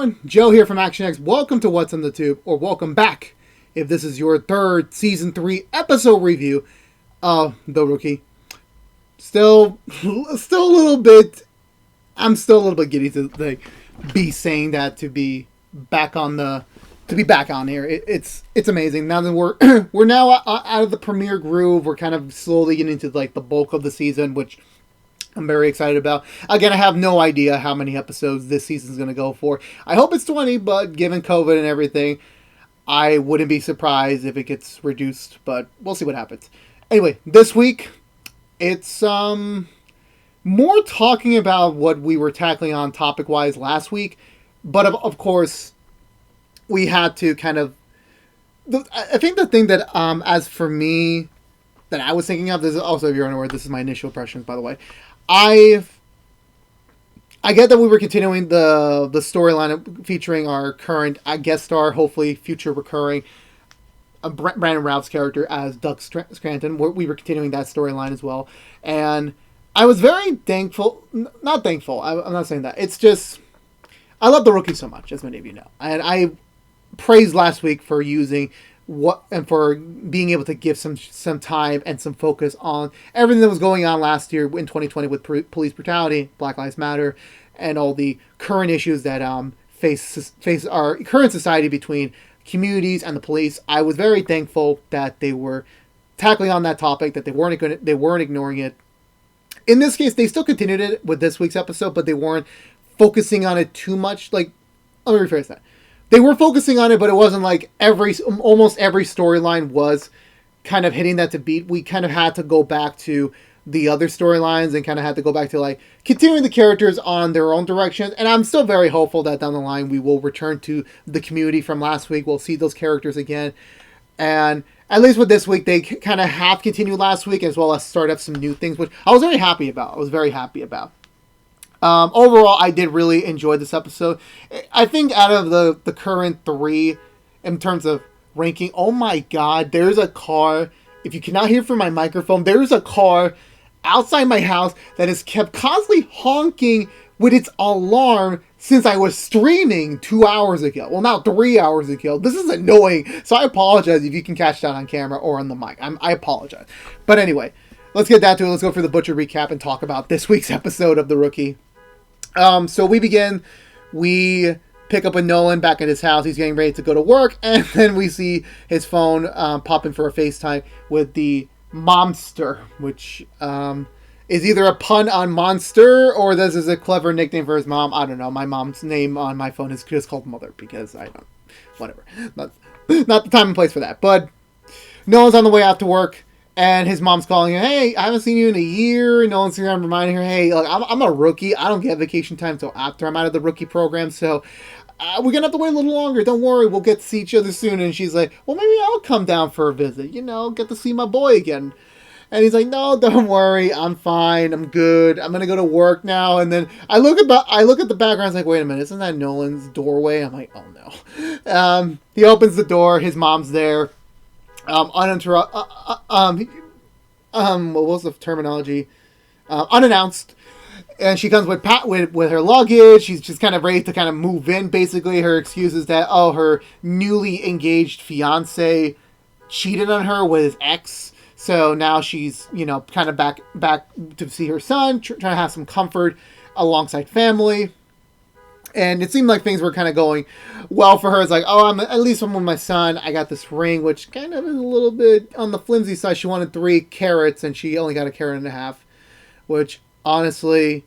everyone? Joe here from ActionX. Welcome to What's on the Tube, or welcome back if this is your third Season 3 episode review of The Rookie. Still a little bit, I'm still a little bit giddy to be saying that, to be back on here. It's amazing. Now that we're now out of the premiere groove, we're kind of slowly getting into the bulk of the season, which I'm very excited about. Again, I have no idea how many episodes this season is going to go for. I hope it's 20, but given COVID and everything, I wouldn't be surprised if it gets reduced, but we'll see what happens. Anyway, this week, it's more talking about what we were tackling on topic-wise last week, but of course, we had to kind of... I think the thing that, as for me, that I was thinking of, this is also, if you're unaware, this is my initial impressions, by the way. I get that we were continuing the storyline featuring our current guest star, hopefully future recurring, Brandon Routh's character as Doug Scranton. We were continuing that storyline as well. And I was very thankful. Not thankful. I'm not saying that. It's just, I love The Rookie so much, as many of you know. And I praised last week for using for being able to give some time and some focus on everything that was going on last year in 2020 with police brutality, Black Lives Matter, and all the current issues that face our current society between communities and the police. I was very thankful that they were tackling on that topic, that they weren't ignoring it. In this case, they still continued it with this week's episode, but they weren't focusing on it too much. Let me rephrase that. They were focusing on it, but it wasn't like almost every storyline was kind of hitting that to beat. We kind of had to go back to the other storylines and kind of had to go back to continuing the characters on their own directions. And I'm still very hopeful that down the line we will return to the community from last week. We'll see those characters again. And at least with this week, they kind of have continued last week, as well as start up some new things, which I was very happy about. Overall, I did really enjoy this episode. I think out of the current three, in terms of ranking, oh my god, there's a car. If you cannot hear from my microphone, there's a car outside my house that has kept constantly honking with its alarm since I was streaming 2 hours ago. Well, now 3 hours ago. This is annoying, so I apologize if you can catch that on camera or on the mic. I apologize. But anyway, let's get down to it. Let's go for the Butcher recap and talk about this week's episode of The Rookie. So we pick up with Nolan back at his house. He's getting ready to go to work, and then we see his phone pop in for a FaceTime with the Momster, which is either a pun on Monster, or this is a clever nickname for his mom. I don't know. My mom's name on my phone is just called Mother, because whatever. Not the time and place for that. But Nolan's on the way out to work, and his mom's calling him, hey, I haven't seen you in a year. Nolan's reminding her, hey, I'm a rookie. I don't get vacation time until after I'm out of the rookie program, so we're going to have to wait a little longer. Don't worry, we'll get to see each other soon. And she's like, well, maybe I'll come down for a visit, get to see my boy again. And he's like, no, don't worry, I'm fine, I'm good, I'm going to go to work now. And then I look at the background, I was like, wait a minute, isn't that Nolan's doorway? I'm like, oh no. He opens the door, his mom's there. What was the terminology? Unannounced, and she comes with her luggage. She's just kind of ready to kind of move in. Basically, her excuse is that her newly engaged fiance cheated on her with his ex, so now she's kind of back to see her son, trying to have some comfort alongside family. And it seemed like things were kind of going well for her. It's like, I'm with my son. I got this ring, which kind of is a little bit on the flimsy side. She wanted 3 carats, and she only got 1.5 carats. Which, honestly,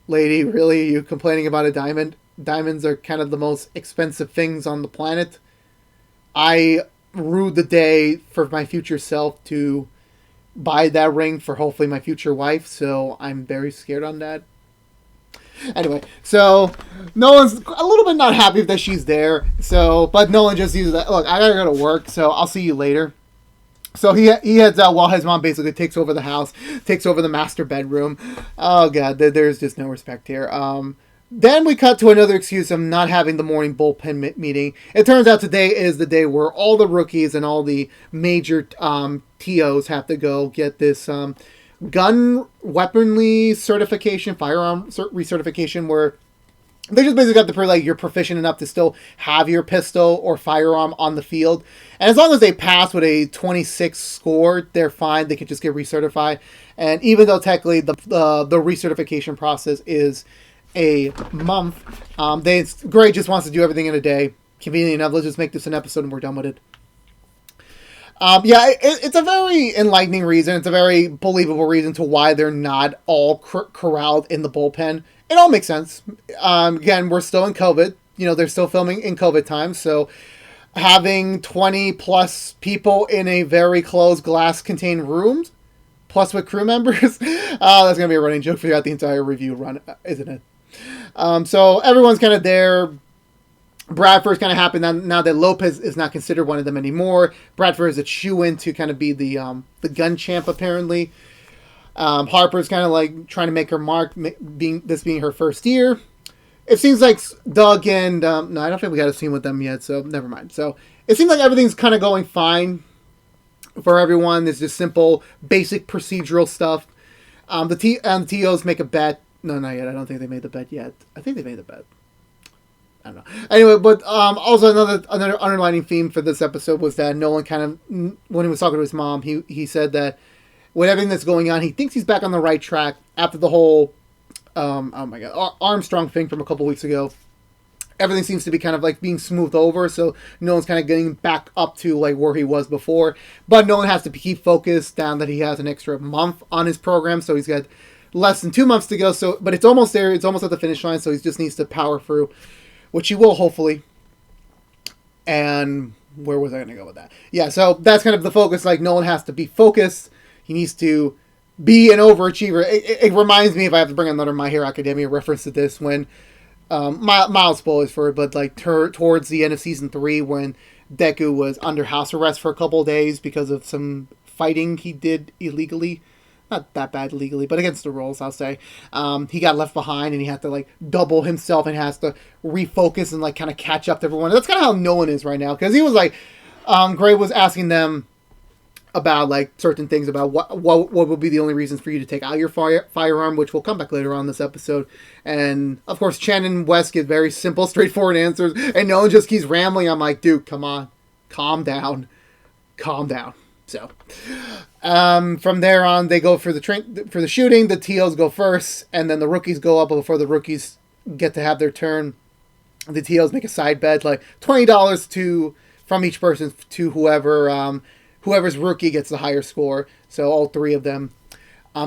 lady, really, are you complaining about a diamond? Diamonds are kind of the most expensive things on the planet. I rue the day for my future self to buy that ring for hopefully my future wife. So I'm very scared on that. Anyway, so Nolan's a little bit not happy that she's there. But Nolan just uses that. Look, I gotta go to work, so I'll see you later. So he heads out while his mom basically takes over the house, takes over the master bedroom. Oh god, there's just no respect here. Then we cut to another excuse of not having the morning bullpen meeting. It turns out today is the day where all the rookies and all the major TOs have to go get this gun weaponry certification, firearm recertification, where They just basically got to prove like you're proficient enough to still have your pistol or firearm on the field, and as long as they pass with a 26 score, they're fine. They can just get recertified, and even though technically the recertification process is a month, Gray just wants to do everything in a day. Convenient enough. Let's just make this an episode and we're done with it. It's a very enlightening reason. It's a very believable reason to why they're not all corralled in the bullpen. It all makes sense. Again, we're still in COVID. They're still filming in COVID times. So having 20 plus people in a very closed glass contained room, plus with crew members, that's going to be a running joke throughout the entire review run, isn't it? So everyone's kind of there. Bradford's kind of happy now that Lopez is not considered one of them anymore. Bradford is a shoo-in to kind of be the gun champ, apparently. Harper's kind of like trying to make her mark, being her first year. It seems like Doug and... no, I don't think we got a scene with them yet, so never mind. So it seems like everything's kind of going fine for everyone. There's just simple, basic procedural stuff. The TOs make a bet. No, not yet. I don't think they made the bet yet. I think they made the bet. I don't know. Anyway, but also another underlining theme for this episode was that Nolan kind of, when he was talking to his mom, he said that with everything that's going on, he thinks he's back on the right track after the whole, Armstrong thing from a couple weeks ago. Everything seems to be kind of like being smoothed over, so Nolan's kind of getting back up to like where he was before. But Nolan has to keep focused down that he has an extra month on his program, so he's got less than 2 months to go. So, but it's almost there. It's almost at the finish line, so he just needs to power through. Which he will, hopefully. And where was I going to go with that? Yeah, so that's kind of the focus. Like, Nolan has to be focused. He needs to be an overachiever. It reminds me, if I have to bring another My Hero Academia reference to this, when, mild spoilers for it, but like towards the end of Season 3, when Deku was under house arrest for a couple of days because of some fighting he did illegally. Not that bad legally, but against the rules, I'll say. He got left behind and he had to like double himself and has to refocus and like kind of catch up to everyone. That's kind of how Nolan is right now, because he was like, Gray was asking them about like certain things about what would be the only reasons for you to take out your firearm, which will come back later on in this episode. And of course, Chen and West get very simple, straightforward answers, and Nolan just keeps rambling. I'm like, dude, come on, calm down. So, from there on, they go for the shooting. The TOs go first, and then the rookies go up. But before the rookies get to have their turn, the TOs make a side bet, like $20 from each person to whoever's rookie gets the higher score. So all three of them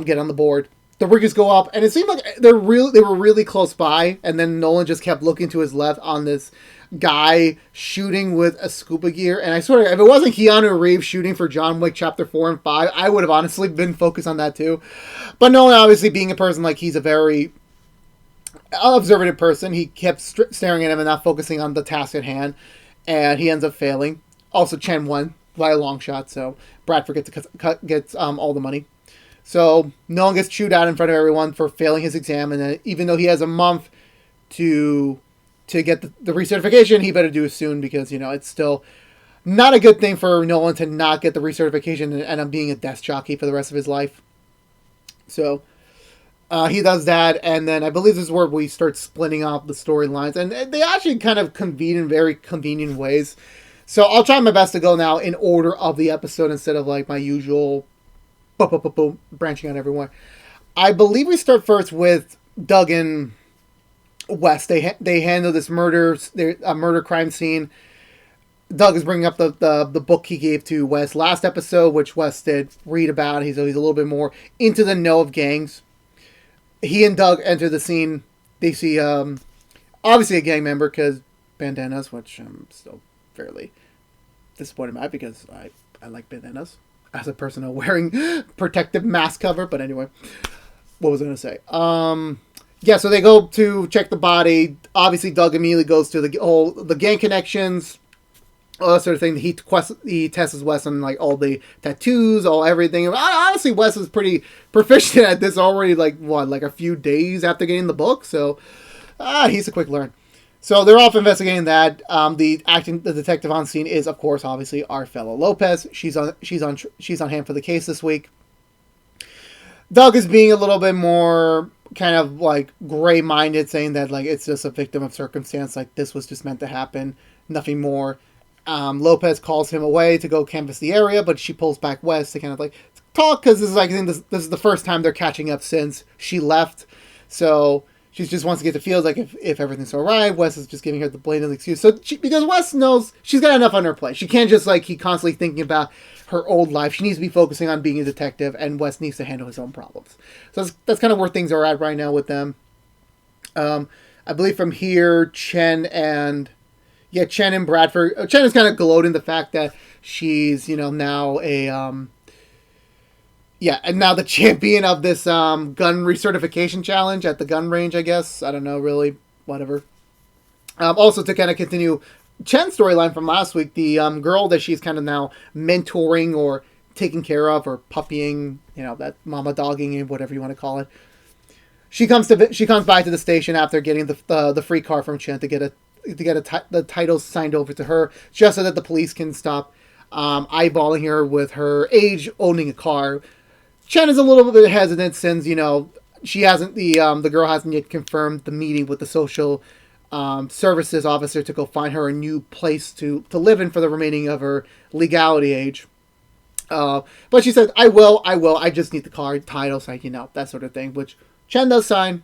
get on the board. The rookies go up, and it seemed like they were really close by. And then Nolan just kept looking to his left on this guy shooting with a scuba gear, and I swear, if it wasn't Keanu Reeves shooting for John Wick Chapter 4 and 5, I would have honestly been focused on that too. But Nolan, obviously being a person like he's a very observant person, he kept staring at him and not focusing on the task at hand, and he ends up failing. Also, Chen won by a long shot, so Bradford gets all the money. So Nolan gets chewed out in front of everyone for failing his exam, and then even though he has a month to get the recertification, he better do it soon, because, it's still not a good thing for Nolan to not get the recertification and end up being a desk jockey for the rest of his life. So he does that, and then I believe this is where we start splitting off the storylines, and they actually kind of convene in very convenient ways. So I'll try my best to go now in order of the episode instead of like my usual boom, branching out everywhere. I believe we start first with Doug and West. They handle this murder crime scene. Doug is bringing up the book he gave to West last episode, which West did read about. He's a little bit more into the know of gangs. He and Doug enter the scene. They see obviously a gang member, because bandanas, which I'm still fairly disappointed by, because I like bandanas as a person wearing protective mask cover. But anyway, what was I going to say? So they go to check the body. Obviously, Doug immediately goes to the gang connections, all that sort of thing. He tests Wes on like all the tattoos, everything. Honestly, Wes is pretty proficient at this already. Like a few days after getting the book. So he's a quick learn. So they're off investigating that. The detective on scene is, of course, obviously our fellow Lopez. She's on hand for the case this week. Doug is being a little bit more kind of like gray-minded, saying that like it's just a victim of circumstance, like this was just meant to happen, nothing more. Lopez calls him away to go canvass the area, but she pulls back Wes to kind of like talk, because this is like, I think this is the first time they're catching up since she left. So she just wants to get the feels like if everything's all right. Wes is just giving her the blatant excuse. So because Wes knows she's got enough on her plate, she can't just like keep constantly thinking about her old life. She needs to be focusing on being a detective, and Wes needs to handle his own problems. So that's kind of where things are at right now with them. I believe from here, Chen and Bradford. Chen is kind of gloating the fact that she's now a and now the champion of this gun recertification challenge at the gun range, I guess. I don't know, really. Whatever. Also, to kind of continue Chen's storyline from last week, the girl that she's kind of now mentoring or taking care of or puppying, that mama dogging, whatever you want to call it. She comes by to the station after getting the free car from Chen to get the titles signed over to her, just so that the police can stop eyeballing her with her age owning a car. Chen is a little bit hesitant since, she hasn't, the girl hasn't yet confirmed the meeting with the social services officer to go find her a new place to live in for the remaining of her legality age. But she said, I will, I just need the car title, so that sort of thing, which Chen does sign.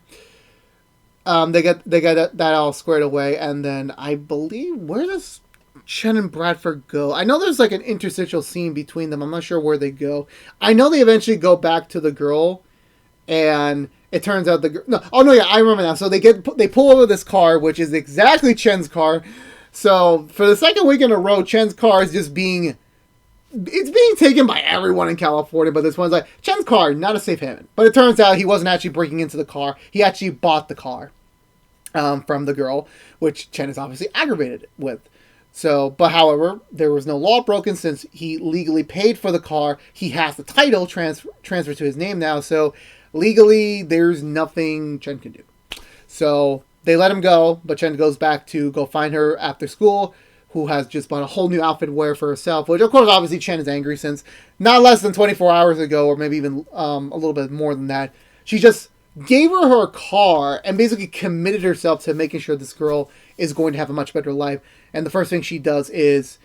They got that all squared away, and then I believe, where does Chen and Bradford go? I know there's like an interstitial scene between them. I'm not sure where they go. I know they eventually go back to the girl, and it turns out I remember now. So they pull over this car, which is exactly Chen's car. So for the second week in a row, Chen's car is just being taken by everyone in California, but this one's like, Chen's car, not a safe haven. But it turns out he wasn't actually breaking into the car. He actually bought the car from the girl, which Chen is obviously aggravated with. So, but however, there was no law broken since he legally paid for the car. He has the title transferred to his name now. So legally, there's nothing Chen can do. So they let him go, but Chen goes back to go find her after school, who has just bought a whole new outfit to wear for herself, which of course obviously Chen is angry since not less than 24 hours ago, or maybe even a little bit more than that, she just gave her car and basically committed herself to making sure this girl is going to have a much better life. And the first thing she does is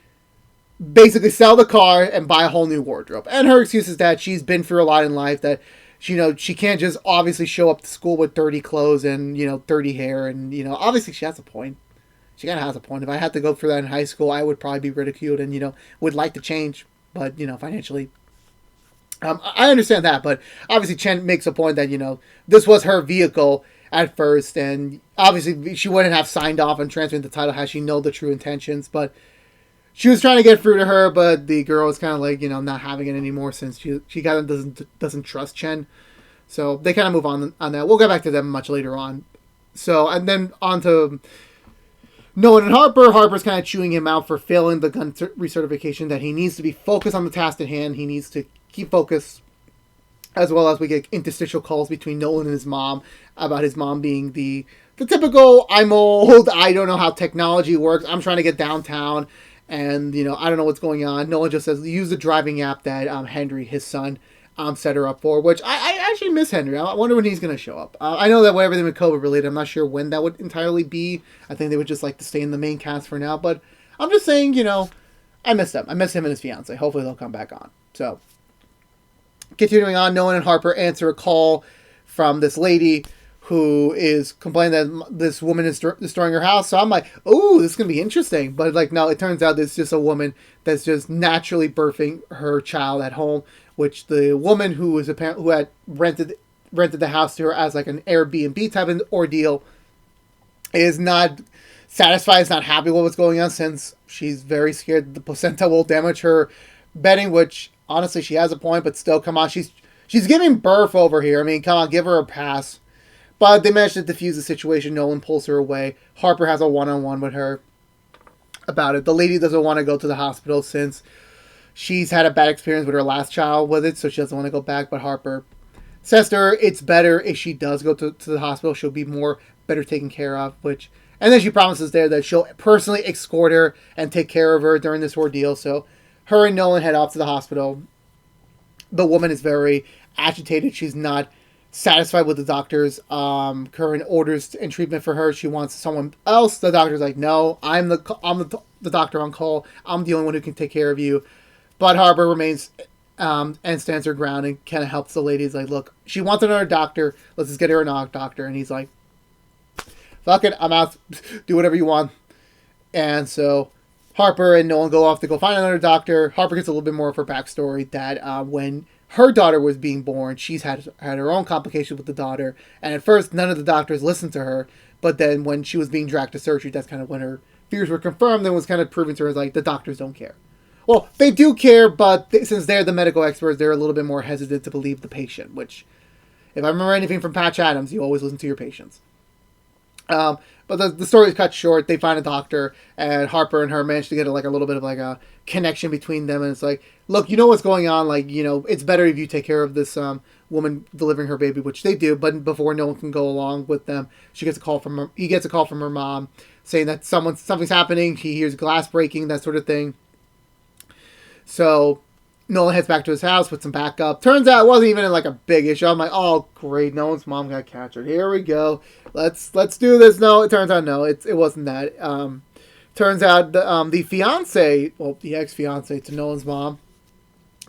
basically sell the car and buy a whole new wardrobe. And her excuse is that she's been through a lot in life, that she can't just obviously show up to school with dirty clothes and dirty hair, and obviously she has a point. She kind of has a point. If I had to go through that in high school, I would probably be ridiculed and, would like to change. But, financially, I understand that. But obviously Chen makes a point that, this was her vehicle at first. And obviously she wouldn't have signed off on transferring the title had she known the true intentions. But she was trying to get through to her. But the girl was kind of like, not having it anymore since she kind of doesn't trust Chen. So they kind of move on that. We'll get back to them much later on. So, and then on to Nolan and Harper. Harper's kind of chewing him out for failing the gun recertification, that he needs to be focused on the task at hand. He needs to keep focus, as well as we get interstitial calls between Nolan and his mom about his mom being the typical, I'm old, I don't know how technology works, I'm trying to get downtown, and, I don't know what's going on. Nolan just says, use the driving app that Henry, his son, set her up for, which I actually miss Henry. I wonder when he's going to show up. I know that everything with COVID related, I'm not sure when that would entirely be. I think they would just like to stay in the main cast for now, but I'm just saying, I miss them. I miss him and his fiance. Hopefully they'll come back on. So, continuing on, Nolan and Harper answer a call from this lady who is complaining that this woman is destroying her house. So I'm like, oh, this is going to be interesting. But no, it turns out it's just a woman that's just naturally birthing her child at home, which the woman who had rented the house to her as like an Airbnb type of ordeal is not satisfied, is not happy with what's going on, since she's very scared that the placenta will damage her bedding, which honestly she has a point, but still, come on, she's giving birth over here. I mean, come on, give her a pass. But they managed to defuse the situation. Nolan pulls her away. Harper has a one-on-one with her about it. The lady doesn't want to go to the hospital since she's had a bad experience with her last child with it, so she doesn't want to go back. But Harper says to her it's better if she does go to the hospital. She'll be better taken care of. And then she promises there that she'll personally escort her and take care of her during this ordeal. So her and Nolan head off to the hospital. The woman is very agitated. She's not satisfied with the doctor's current orders and treatment for her. She wants someone else. The doctor's like, no, I'm the doctor on call. I'm the only one who can take care of you. But Harper remains and stands her ground and kind of helps the lady. He's like, look, she wants another doctor. Let's just get her a doctor. And he's like, fuck it, I'm out. Do whatever you want. And so Harper and Nolan go off to go find another doctor. Harper gets a little bit more of her backstory that when her daughter was being born, she's had her own complications with the daughter. And at first, none of the doctors listened to her. But then when she was being dragged to surgery, that's kind of when her fears were confirmed and was kind of proven to her like the doctors don't care. Well, they do care, but since they're the medical experts, they're a little bit more hesitant to believe the patient, which, if I remember anything from Patch Adams, you always listen to your patients. But the story is cut short. They find a doctor, and Harper and her manage to get a little bit of a connection between them. And it's like, look, you know what's going on. It's better if you take care of this woman delivering her baby, which they do. But before no one can go along with them, he gets a call from her mom saying that something's happening. He hears glass breaking, that sort of thing. So Nolan heads back to his house with some backup. Turns out it wasn't even a big issue. I'm like, oh great, Nolan's mom got captured. Here we go. Let's do this. No, it turns out no, it wasn't that. Turns out the fiance, well, the ex-fiance to Nolan's mom,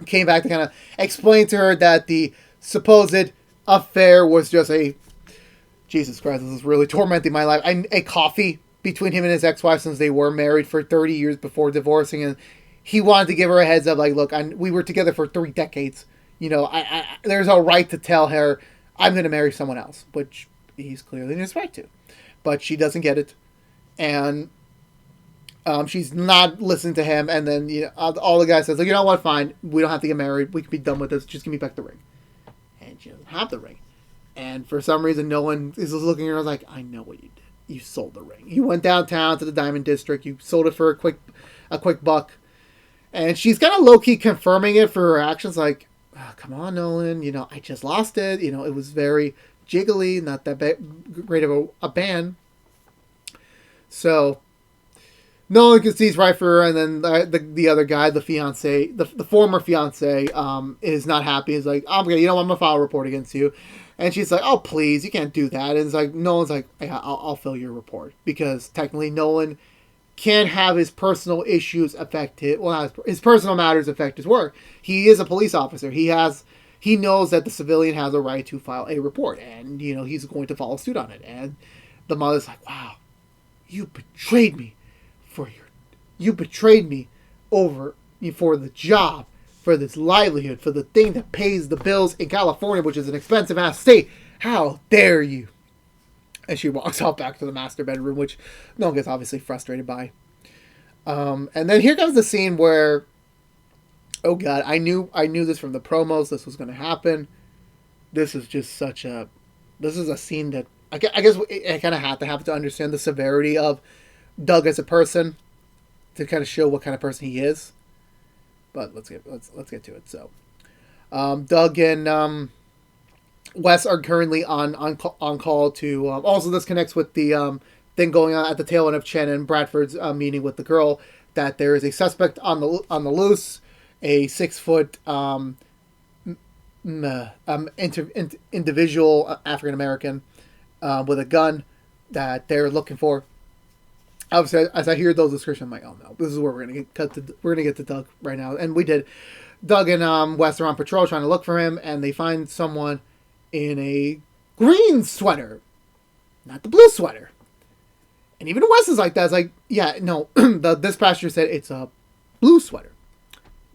came back to kind of explain to her that the supposed affair was just Jesus Christ, this is really tormenting my life. A coffee between him and his ex-wife since they were married for 30 years before divorcing, and he wanted to give her a heads up, look, we were together for 3 decades. There's a right to tell her I'm going to marry someone else, which he's clearly in his right to. But she doesn't get it. And she's not listening to him. And then all the guy says, you know what, fine. We don't have to get married. We can be done with this. Just give me back the ring. And she doesn't have the ring. And for some reason, no one is looking at her like, I know what you did. You sold the ring. You went downtown to the Diamond District. You sold it for a quick buck. And she's kind of low-key confirming it for her actions, like, oh, come on, Nolan, I just lost it. It was very jiggly, not that great of a band. So, Nolan can see he's right for her, and then the other guy, the fiance, the former fiance, is not happy. He's like, I'm going to file a report against you. And she's like, oh, please, you can't do that. And it's like, Nolan's like, yeah, I'll fill your report. Because technically, Nolan can't have his personal issues affect his personal matters affect his work. He is a police officer. He knows that the civilian has a right to file a report, and he's going to follow suit on it. And the mother's like, wow, you betrayed me for the job, for this livelihood, for the thing that pays the bills in California, which is an expensive ass state. How dare you? And she walks off back to the master bedroom, which no one gets obviously frustrated by. And then here comes the scene where, oh god, I knew this from the promos. This was going to happen. This is just this is a scene that I guess I kind of have to have to understand the severity of Doug as a person to kind of show what kind of person he is. But let's get to it. So, Doug and Wes are currently on call to. Also, this connects with the thing going on at the tail end of Chen and Bradford's meeting with the girl. That there is a suspect on the loose, a 6-foot individual, African American, with a gun that they're looking for. Obviously, as I hear those descriptions, I'm like, oh no, this is where we're gonna get to Doug right now, and we did. Doug and Wes are on patrol trying to look for him, and they find someone in a green sweater, not the blue sweater. And even Wes is like that. It's like, yeah, no, the dispatcher said it's a blue sweater,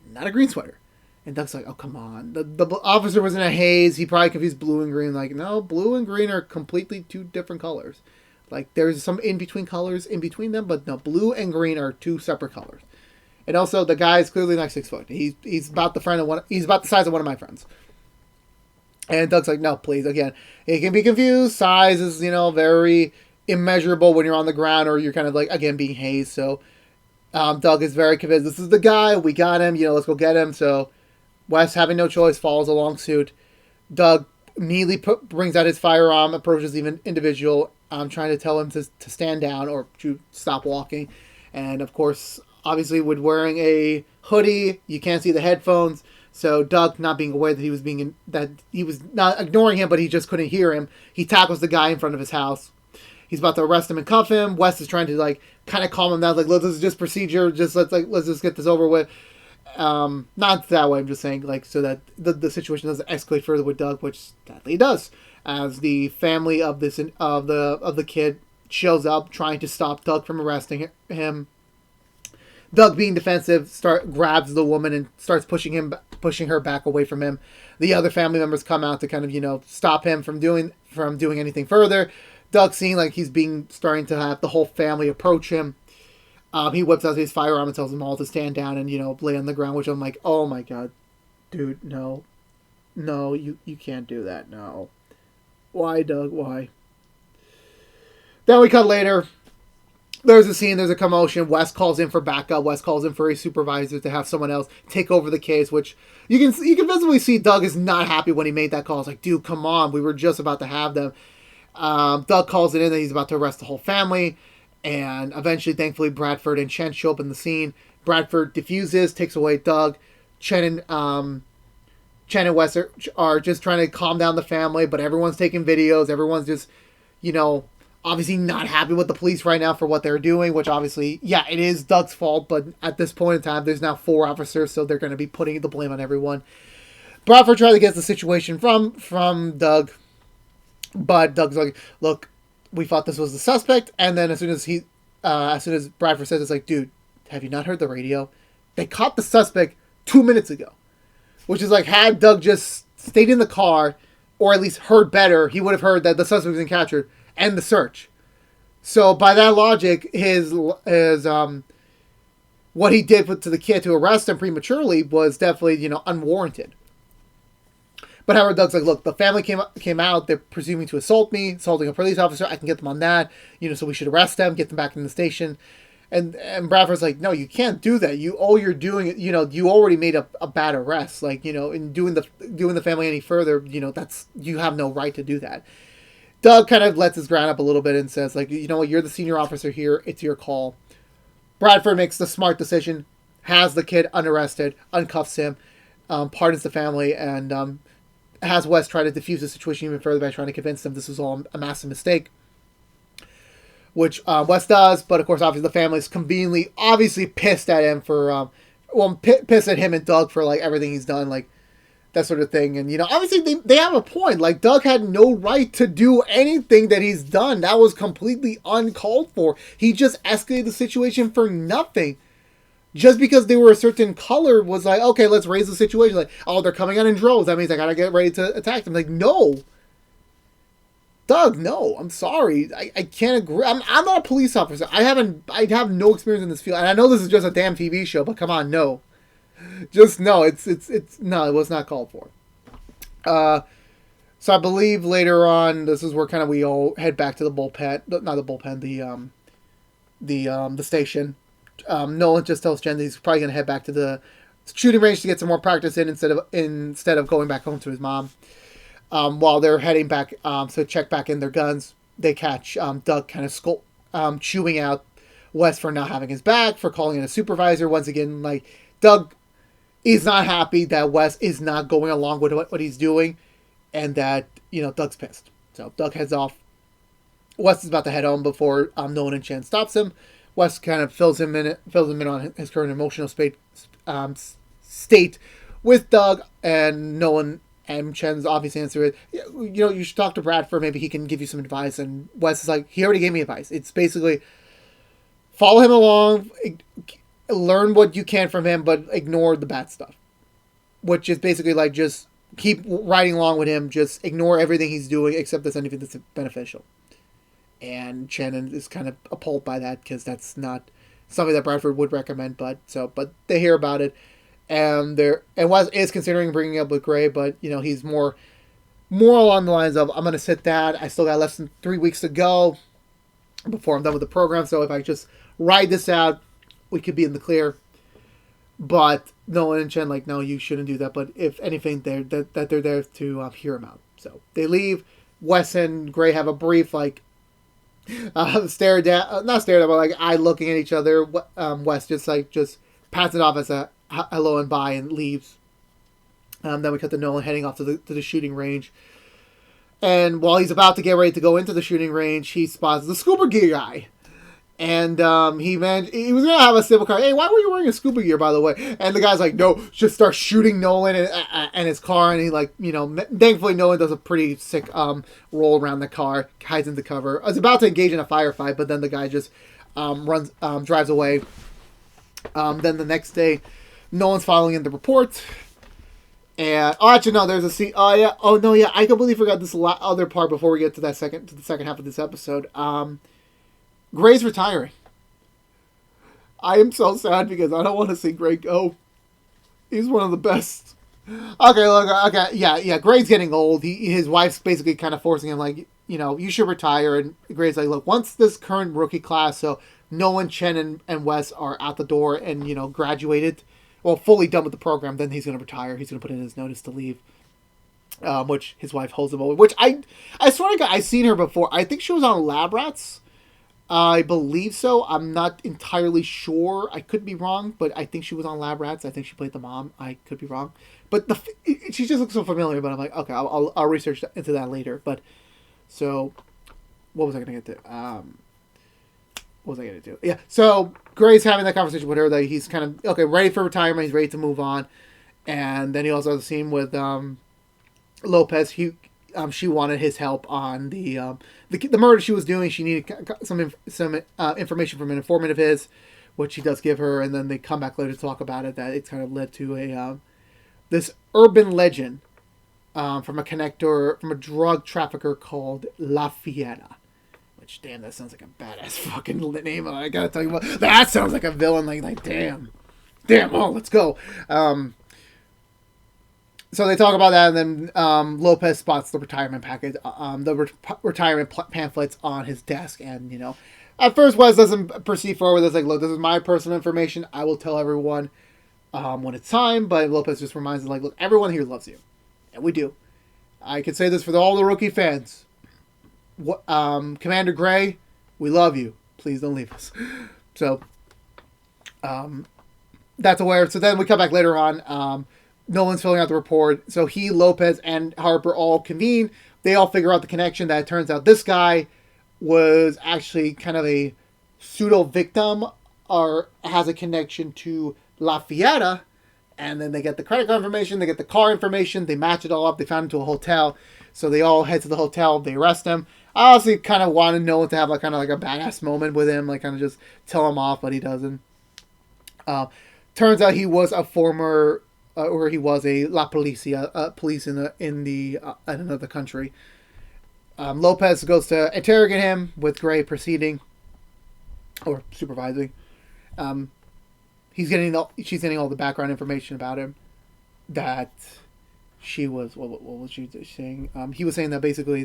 not a green sweater. And Doug's like, oh, come on. The officer was in a haze. He probably confused blue and green. Like, no, blue and green are completely 2 different colors. Like, there's some in-between colors in between them, but no, blue and green are 2 separate colors. And also, the guy is clearly not 6 foot. He's about he's about the size of one of my friends. And Doug's like, no, please. Again, it can be confused. Size is, very immeasurable when you're on the ground or you're kind of like, again, being hazed. So, Doug is very convinced. This is the guy. We got him. Let's go get him. So, Wes, having no choice, follows along suit. Doug immediately brings out his firearm, approaches the individual, trying to tell him to stand down or to stop walking. And, of course, obviously, with wearing a hoodie, you can't see the headphones. So Doug, not being aware that he was not ignoring him, but he just couldn't hear him. He tackles the guy in front of his house. He's about to arrest him and cuff him. Wes is trying to like kind of calm him down, like, look, this is just procedure. Just let's just get this over with. Not that way. I'm just saying, like, so that the situation doesn't escalate further with Doug, which sadly it does, as the family of the kid shows up trying to stop Doug from arresting him. Doug, being defensive, grabs the woman and starts pushing her back away from him. The other family members come out to kind of stop him from doing anything further. Doug, seeing like starting to have the whole family approach him, he whips out his firearm and tells them all to stand down and lay on the ground. Which I'm like, oh my god, dude, no, you can't do that, no. Why, Doug? Why? Then we cut later. There's a scene, there's a commotion. Wes calls in for backup. Wes calls in for a supervisor to have someone else take over the case, which you can visibly see Doug is not happy when he made that call. It's like, dude, come on. We were just about to have them. Doug calls it in that he's about to arrest the whole family. And eventually, thankfully, Bradford and Chen show up in the scene. Bradford diffuses, takes away Doug. Chen and Wes are just trying to calm down the family, but everyone's taking videos. Everyone's just, obviously not happy with the police right now for what they're doing, which obviously, yeah, it is Doug's fault, but at this point in time, there's now 4 officers, so they're going to be putting the blame on everyone. Bradford tries to get the situation from Doug, but Doug's like, look, we thought this was the suspect, and then as soon as Bradford says, it's like, dude, have you not heard the radio? They caught the suspect 2 minutes ago, which is like, had Doug just stayed in the car, or at least heard better, he would have heard that the suspect was been captured, and the search. So by that logic, his what he did to the kid to arrest him prematurely was definitely unwarranted. But however, Doug's like, look, the family came out. They're presuming to assaulting a police officer. I can get them on that. So we should arrest them, get them back in the station. And Bradford's like, no, you can't do that. All you're doing, you already made a bad arrest. Like, in doing the family any further, you have no right to do that. Doug kind of lets his ground up a little bit and says, like, you know what, you're the senior officer here. It's your call. Bradford makes the smart decision, has the kid unarrested, uncuffs him, pardons the family, and has Wes try to defuse the situation even further by trying to convince them this was all a massive mistake. Which Wes does, but of course, obviously, the family's conveniently, obviously pissed at him for, pissed at him and Doug for, like, everything he's done, like, that sort of thing. And, obviously they have a point. Like, Doug had no right to do anything that he's done. That was completely uncalled for. He just escalated the situation for nothing. Just because they were a certain color was like, okay, let's raise the situation. Like, oh, they're coming out in droves. That means I gotta get ready to attack them. Like, no. Doug, no. I'm sorry. I can't agree. I'm not a police officer. I have no experience in this field. And I know this is just a damn TV show, but come on, no. Just no, it's no, it was not called for. So I believe later on, this is where kind of we all head back to the bullpen, not the bullpen, the station. Nolan just tells Jen that he's probably going to head back to the shooting range to get some more practice in instead of going back home to his mom. While they're heading back to check back in their guns, they catch Doug kind of chewing out Wes for not having his back, for calling in a supervisor. Once again, like, Doug is not happy that Wes is not going along with what he's doing, and that, Doug's pissed. So Doug heads off. Wes is about to head home before Nolan and Chen stops him. Wes kind of fills him in on his current emotional state with Doug, and Nolan and Chen's obvious answer is, you should talk to Bradford. Maybe he can give you some advice. And Wes is like, he already gave me advice. It's basically follow him along, learn what you can from him, but ignore the bad stuff. Which is basically like, just keep riding along with him. Just ignore everything he's doing except there's anything that's beneficial. And Chen is kind of appalled by that because that's not something that Bradford would recommend. But they hear about it, and Wes is considering bringing it up with Gray, but he's more along the lines of, I'm going to sit that. I still got less than 3 weeks to go before I'm done with the program. So if I just ride this out, we could be in the clear. But Nolan and Chen like, no, you shouldn't do that. But if anything, they're there to hear him out. So they leave. Wes and Gray have a brief not stare down, but like eye looking at each other. Wes just pats it off as a hello and bye and leaves. Then we cut to Nolan heading off to the shooting range. And while he's about to get ready to go into the shooting range, he spots the scuba gear guy. And he was going to have a simple car. Hey, why were you wearing a scuba gear, by the way? And the guy's like, no, just start shooting Nolan and his car. And he, like, thankfully Nolan does a pretty sick roll around the car, hides into cover. I was about to engage in a firefight, but then the guy just drives away. Then the next day, Nolan's filing in the report. And actually no, there's a scene. I completely forgot this other part before we get to the second half of this episode. Gray's retiring. I am so sad because I don't want to see Gray go. He's one of the best. Okay. Gray's getting old. His wife's basically kind of forcing him, like, you should retire. And Gray's like, look, once this current rookie class, so Nolan, Chen, and Wes are out the door and graduated. Well, fully done with the program, then he's going to retire. He's going to put in his notice to leave, which his wife holds him over. Which I swear to God, I've seen her before. I think she was on Lab Rats. I believe so. I'm not entirely sure. I could be wrong, but I think she was on Lab Rats. I think she played the mom. I could be wrong. But she just looks so familiar, but I'm like, okay, I'll research into that later. But, so, what was I going to get to? What was I going to do? Yeah, so Gray's having that conversation with her that he's kind of, ready for retirement. He's ready to move on. And then he also has a scene with Lopez. She wanted his help on the murder she was doing. She needed some information from an informant of his, which he does give her. And then they come back later to talk about it, that it's kind of led to this urban legend from a drug trafficker called La Fiera. Which, damn, that sounds like a badass fucking name. I gotta tell you that sounds like a villain. Like damn, let's go. So they talk about that, and then Lopez spots the retirement package, retirement pamphlets on his desk, and at first Wes doesn't proceed forward. It's like, look, this is my personal information. I will tell everyone when it's time. But Lopez just reminds them, like, look, everyone here loves you, and we do. I can say this for all the rookie fans. Commander Gray, we love you. Please don't leave us. So, that's aware. So then we come back later on. Nolan's filling out the report. So he, Lopez, and Harper all convene. They all figure out the connection that it turns out this guy was actually kind of a pseudo-victim or has a connection to La Fiera. And then they get the credit card information. They get the car information. They match it all up. They found him to a hotel. So they all head to the hotel. They arrest him. I honestly kind of wanted Nolan to have like kind of like a badass moment with him, like kind of just tell him off, but he doesn't. Turns out he was a former, or he was a La Policia, police in another country. Lopez goes to interrogate him with Gray proceeding or supervising. She's getting all the background information about him. That she was what was she saying? He was saying that basically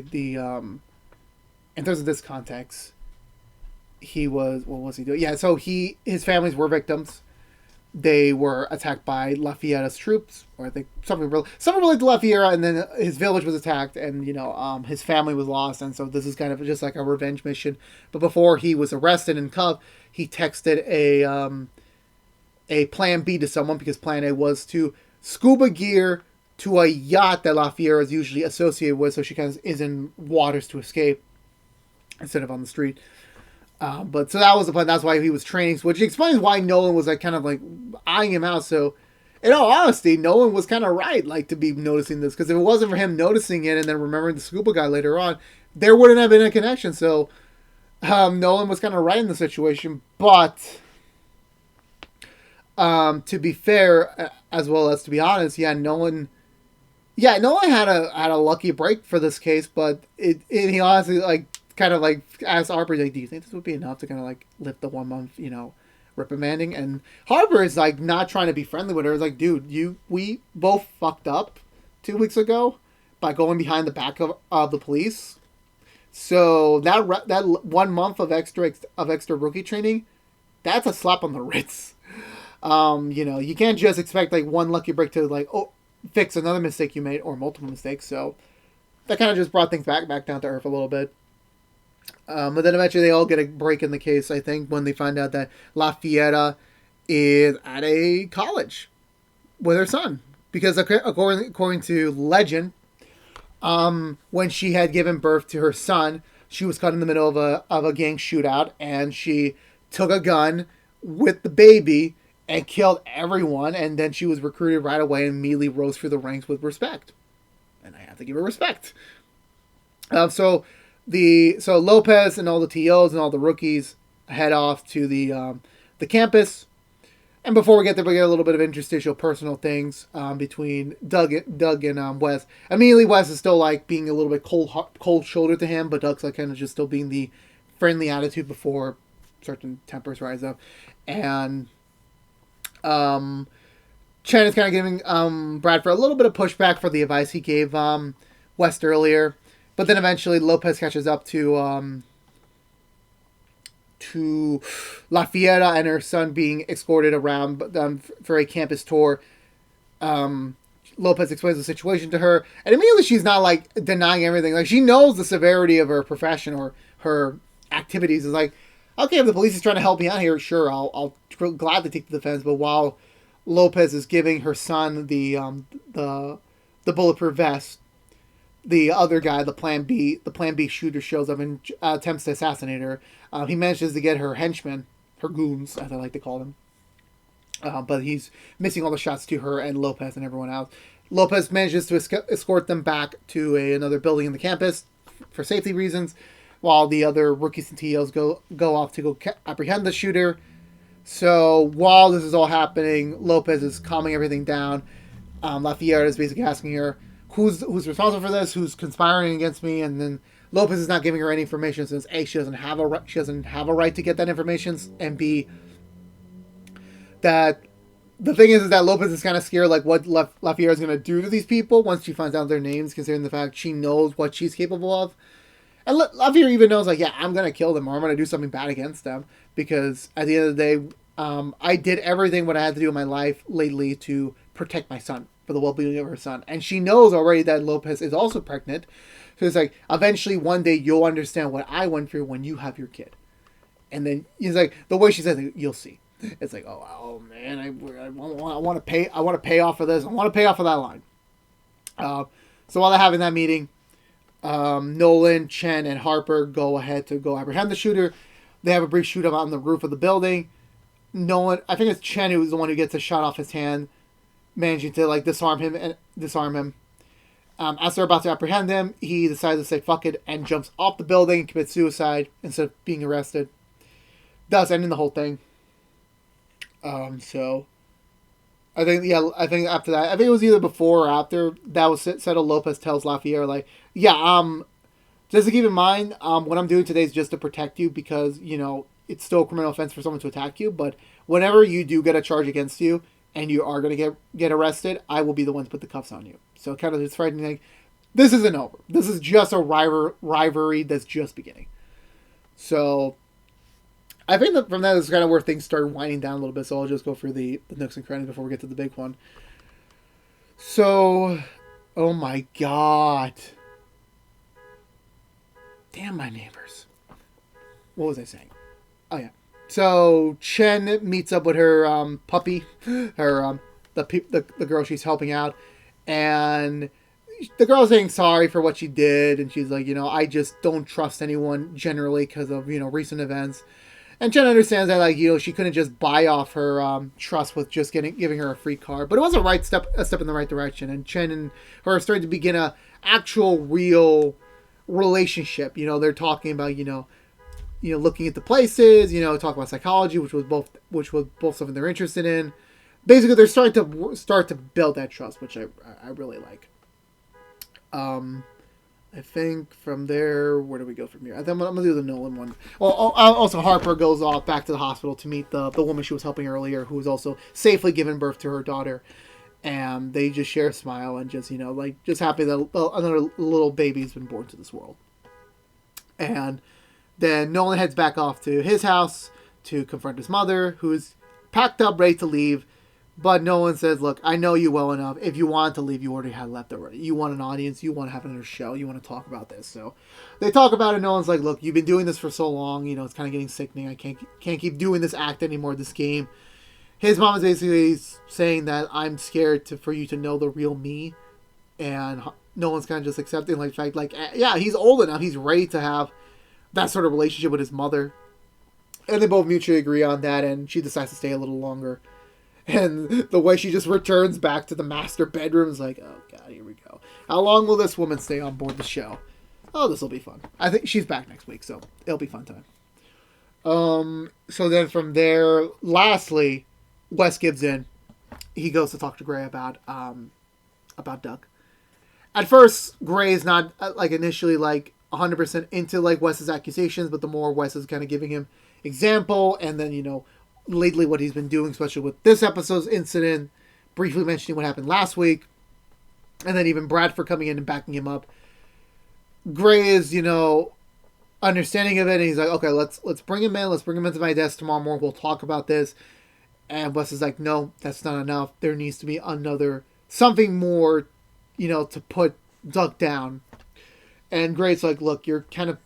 in terms of this context, he was, what was he doing? Yeah, so his families were victims. They were attacked by La Fiera's troops, or I think something related to La Fiera, and then his village was attacked, and his family was lost, and so this is kind of just like a revenge mission. But before he was arrested and cuffed, he texted a plan B to someone, because plan A was to scuba gear to a yacht that La Fiera is usually associated with, so she kind of is in waters to escape instead of on the street. But so that was the plan. That's why he was training, which explains why Nolan was like kind of like eyeing him out. So, in all honesty, Nolan was kind of right, like, to be noticing this, because if it wasn't for him noticing it and then remembering the scuba guy later on, there wouldn't have been a connection. So, Nolan was kind of right in the situation. But to be fair, as well as to be honest, Nolan had a lucky break for this case, but he honestly kind of asked Harper, like, do you think this would be enough to kind of lift the 1 month, reprimanding? And Harper is not trying to be friendly with her. It's like, dude, we both fucked up 2 weeks ago by going behind the back of the police. So that 1 month of extra rookie training, that's a slap on the wrist. You can't just expect one lucky break to fix another mistake you made, or multiple mistakes. So that kind of just brought things back down to earth a little bit. But then eventually they all get a break in the case, I think, when they find out that La Fiera is at a college with her son. because according to legend, when she had given birth to her son, she was caught in the middle of a gang shootout, and she took a gun with the baby and killed everyone. And then she was recruited right away and immediately rose through the ranks with respect. And I have to give her respect. So Lopez and all the TOs and all the rookies head off to the campus. And before we get there, we get a little bit of interstitial personal things between Doug and Wes. Immediately, Wes is still like being a little bit cold shouldered to him, but Doug's like kind of just still being the friendly attitude before certain tempers rise up. And Chen is kind of giving Bradford a little bit of pushback for the advice he gave West earlier. But then eventually Lopez catches up to La Fiera and her son being escorted around for a campus tour. Lopez explains the situation to her, and immediately she's not like denying everything. Like, she knows the severity of her profession or her activities. Is like, okay, if the police is trying to help me out here, sure, I'll gladly take the defense. But while Lopez is giving her son the bulletproof vest, the other guy, the Plan B shooter, shows up and attempts to assassinate her. He manages to get her henchmen, her goons, as I like to call them. But he's missing all the shots to her and Lopez and everyone else. Lopez manages to escort them back to another building in the campus for safety reasons, while the other rookies and TOs go off to go apprehend the shooter. So while this is all happening, Lopez is calming everything down. La Fiera is basically asking her, who's responsible for this? Who's conspiring against me? And then Lopez is not giving her any information since A, she doesn't have a right to get that information, and B, that the thing is that Lopez is kind of scared like what La Fiera is going to do to these people once she finds out their names, considering the fact she knows what she's capable of. And La Fiera even knows, like, yeah, I'm going to kill them or I'm going to do something bad against them, because at the end of the day, I did everything what I had to do in my life lately to protect my son, for the well-being of her son. And she knows already that Lopez is also pregnant. So it's like, eventually one day you'll understand what I went through when you have your kid. And then he's like, the way she says it, you'll see. It's like, oh man, I want to pay off for this. I want to pay off for that line. So while they're having that meeting, Nolan, Chen, and Harper go ahead to go apprehend the shooter. They have a brief shootout on the roof of the building. Nolan, I think it's Chen who's the one who gets a shot off his hand, managing to like disarm him. As they're about to apprehend him, he decides to say fuck it and jumps off the building and commits suicide instead of being arrested, thus ending the whole thing. So I think after that, I think it was either before or after that was settled. Lopez tells La Fiera, like, yeah, just to keep in mind, what I'm doing today is just to protect you, because, you know, it's still a criminal offense for someone to attack you, but whenever you do get a charge against you and you are going to get arrested, I will be the one to put the cuffs on you. So kind of it's frightening, like, this isn't over. This is just a rivalry that's just beginning. So I think that from that is kind of where things start winding down a little bit, so I'll just go through the nooks and crannies before we get to the big one. So, oh my god. Damn my neighbors. What was I saying? Oh yeah. So Chen meets up with her puppy, her the girl she's helping out, and the girl's saying sorry for what she did, and she's like, you know, I just don't trust anyone generally because of, you know, recent events. And Chen understands that, like, you know, she couldn't just buy off her trust with just giving her a free car, but it was a step in the right direction. And Chen and her are starting to begin a actual real relationship. You know, they're talking about, you know, looking at the places, you know, talk about psychology, which was both something they're interested in. Basically, they're starting to build that trust, which I really like. I think from there, where do we go from here? I think I'm going to do the Nolan one. Well, also Harper goes off back to the hospital to meet the woman she was helping earlier, who was also safely given birth to her daughter. And they just share a smile and just, you know, like, just happy that another little baby's been born to this world. And then Nolan heads back off to his house to confront his mother, who's packed up, ready to leave. But Nolan says, look, I know you well enough. If you want to leave, you already had left already. You want an audience. You want to have another show. You want to talk about this. So they talk about it. Nolan's like, look, you've been doing this for so long. You know, it's kind of getting sickening. I can't keep doing this act anymore, this game. his mom is basically saying that I'm scared for you to know the real me, and no one's kind of just accepting like fact like yeah, he's old enough, he's ready to have that sort of relationship with his mother, and they both mutually agree on that, and she decides to stay a little longer. And the way she just returns back to the master bedroom is like, oh god, here we go. How long will this woman stay on board the show? Oh, this will be fun. I think she's back next week, so it'll be fun time. So then from there, lastly, Wes gives in. He goes to talk to Gray about Doug. At first, Gray is not like initially like 100% into like Wes's accusations, but the more Wes is kind of giving him example, and then lately what he's been doing, especially with this episode's incident, briefly mentioning what happened last week, and then even Bradford coming in and backing him up. Gray is understanding of it, and he's like, okay, let's bring him in. Let's bring him into my desk tomorrow morning. We'll talk about this. And Wes is like, no, that's not enough. There needs to be something more, to put Doug down. And Gray's like, look, you're kind of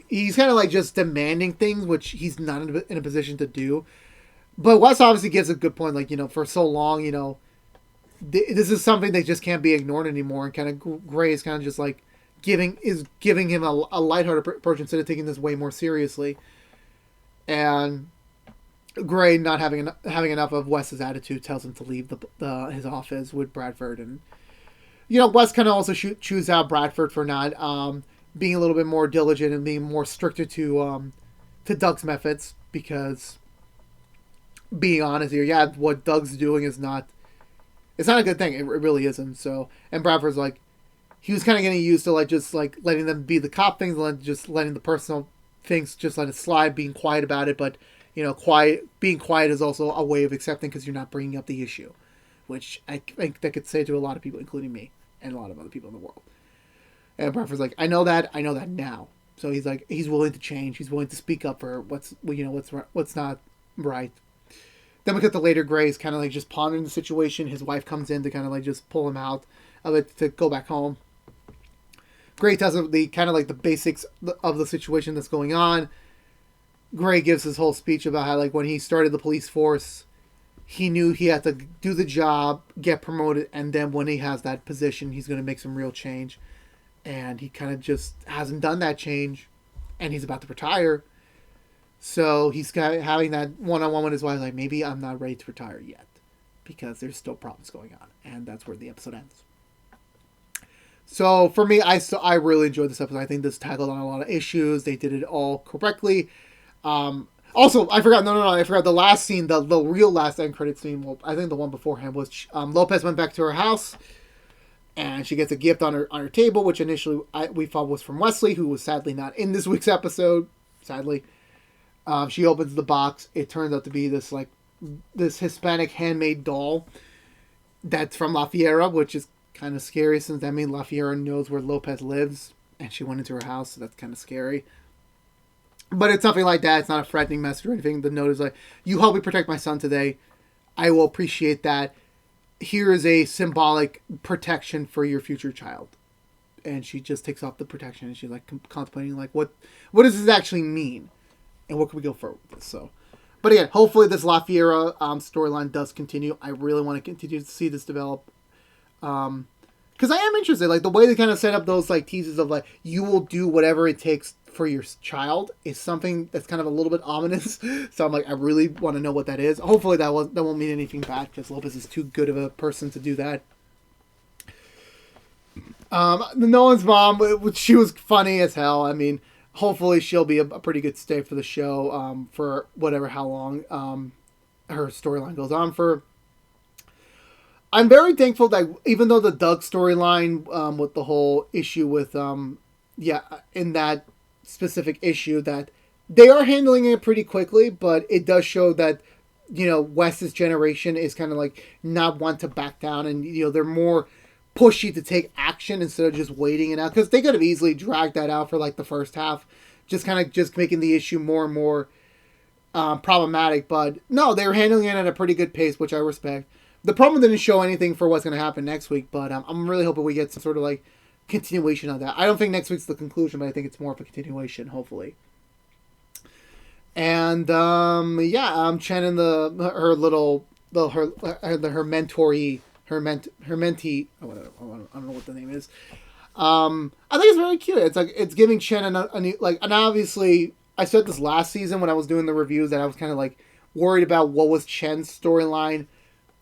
he's kind of like just demanding things, which he's not in a position to do. But Wes obviously gives a good point, like, for so long, this is something that just can't be ignored anymore. And kind of Gray is kind of just like giving him a lighthearted approach instead of taking this way more seriously. And Gray, not having enough of Wes's attitude, tells him to leave his office with Bradford. And Wes kind of also chews out Bradford for not being a little bit more diligent and being more stricter to Doug's methods, because being honest here, yeah, what Doug's doing it's not a good thing. It really isn't. So, and Bradford's like, he was kind of getting used to like just like letting them be the cop things, and just letting the personal things just let it slide, being quiet about it. But being quiet is also a way of accepting, because you're not bringing up the issue, which I think that could say to a lot of people, including me and a lot of other people in the world. And Bradford's like, I know that now. So he's like, he's willing to change. He's willing to speak up for what's not right. Then we get the later Gray's kind of like just pondering the situation. His wife comes in to kind of like just pull him out of it to go back home. Gray tells him the kind of like the basics of the situation that's going on. Gray gives his whole speech about how like when he started the police force, he knew he had to do the job, get promoted, and then when he has that position, he's going to make some real change. And he kind of just hasn't done that change, and he's about to retire. So he's having that one-on-one with his wife, like, maybe I'm not ready to retire yet, because there's still problems going on. And that's where the episode ends. So for me, I really enjoyed this episode. I think this tackled on a lot of issues. They did it all correctly. Also, I forgot the last scene, the real last end credit scene. Well, I think the one beforehand was Lopez went back to her house, and she gets a gift on her table, which initially we thought was from Wesley, who was sadly not in this week's episode. Sadly, she opens the box. It turns out to be this Hispanic handmade doll that's from La Fiera, which is kind of scary, since that means La Fiera knows where Lopez lives, and she went into her house, so that's kind of scary. But it's nothing like that. It's not a threatening message or anything. The note is like, you help me protect my son today. I will appreciate that. Here is a symbolic protection for your future child. And she just takes off the protection, and she's like contemplating like, what does this actually mean? And what can we go forward with this? So, but again, hopefully this La Fiera storyline does continue. I really want to continue to see this develop. Because I am interested. Like, the way they kind of set up those like teases of like, you will do whatever it takes for your child is something that's kind of a little bit ominous. So I'm like, I really want to know what that is. Hopefully that won't mean anything bad, because Lopez is too good of a person to do that. Nolan's mom, she was funny as hell. I mean, hopefully she'll be a pretty good stay for the show for how long her storyline goes on for. I'm very thankful that even though the Doug storyline with the whole issue with in that specific issue, that they are handling it pretty quickly, but it does show that Wes's generation is kind of like not one to back down, and they're more pushy to take action instead of just waiting it out, because they could have easily dragged that out for like the first half, just making the issue more and more problematic. But no, they were handling it at a pretty good pace, which I respect. The problem didn't show anything for what's going to happen next week, but I'm really hoping we get some sort of like continuation of that. I don't think next week's the conclusion, but I think it's more of a continuation, hopefully. And Chen and her little her mentoree, her mentee. I don't know what the name is. I think it's very cute. It's like it's giving Chen a new, like, and obviously I said this last season when I was doing the reviews that I was kind of like worried about what was Chen's storyline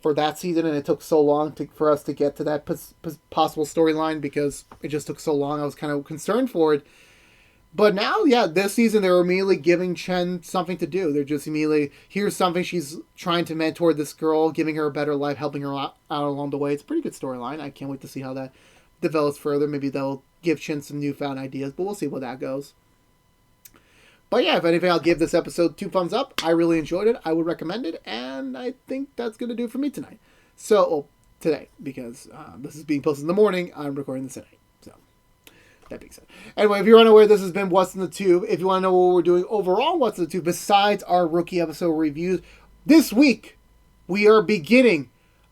for that season, and it took so long for us to get to that possible storyline because it just took so long. I was kind of concerned for it. But now, yeah, this season they're immediately giving Chen something to do. They're just immediately, here's something she's trying to mentor this girl, giving her a better life, helping her out along the way. It's a pretty good storyline. I can't wait to see how that develops further. Maybe they'll give Chen some newfound ideas, but we'll see where that goes. But yeah, if anything, I'll give this episode 2 thumbs up. I really enjoyed it. I would recommend it, and I think that's going to do it for me tonight. So, today, because this is being posted in the morning, I'm recording this tonight. So, that being said. Anyway, if you're unaware, this has been What's in the Tube. If you want to know what we're doing overall What's in the Tube, besides our rookie episode reviews, this week, we are beginning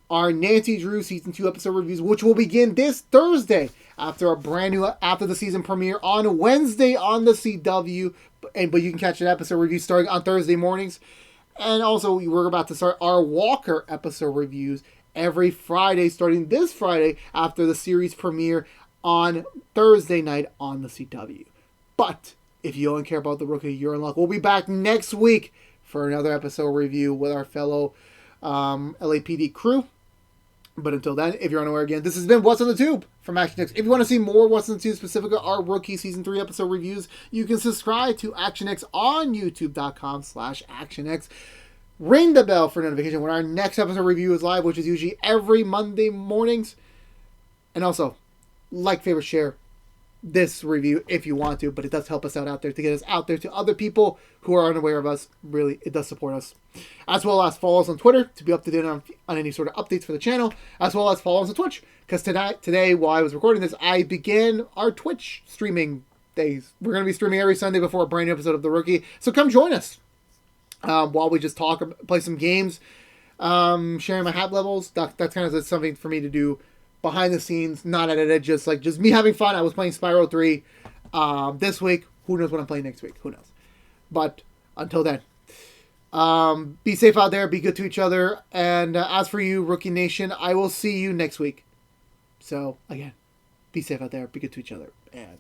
our Nancy Drew Season 2 episode reviews, which will begin this Thursday after the season premiere on Wednesday on the CW. But you can catch an episode review starting on Thursday mornings. And also, we're about to start our Walker episode reviews every Friday, starting this Friday after the series premiere on Thursday night on the CW. But if you don't care about the Rookie, you're in luck. We'll be back next week for another episode review with our fellow LAPD crew. But until then, if you're unaware again, this has been What's on the Tube from ActionX. If you want to see more What's on the Tube, specifically our Rookie Season 3 episode reviews, you can subscribe to ActionX on youtube.com/ActionX. Ring the bell for notification when our next episode review is live, which is usually every Monday mornings. And also, like, favorite, share this review if you want to, but it does help us out there to get us out there to other people who are unaware of us. Really, it does support us. As well as follow us on Twitter to be up to date on any sort of updates for the channel, as well as follow us on Twitch, because today, while I was recording this, I began our Twitch streaming days. We're going to be streaming every Sunday before a brand new episode of The Rookie, so come join us while we just talk, play some games, sharing my hat levels. That's kind of something for me to do behind the scenes, not edited, just me having fun. I was playing Spyro 3 this week. Who knows what I'm playing next week? Who knows? But until then, be safe out there. Be good to each other. And as for you, Rookie Nation, I will see you next week. So, again, be safe out there. Be good to each other. And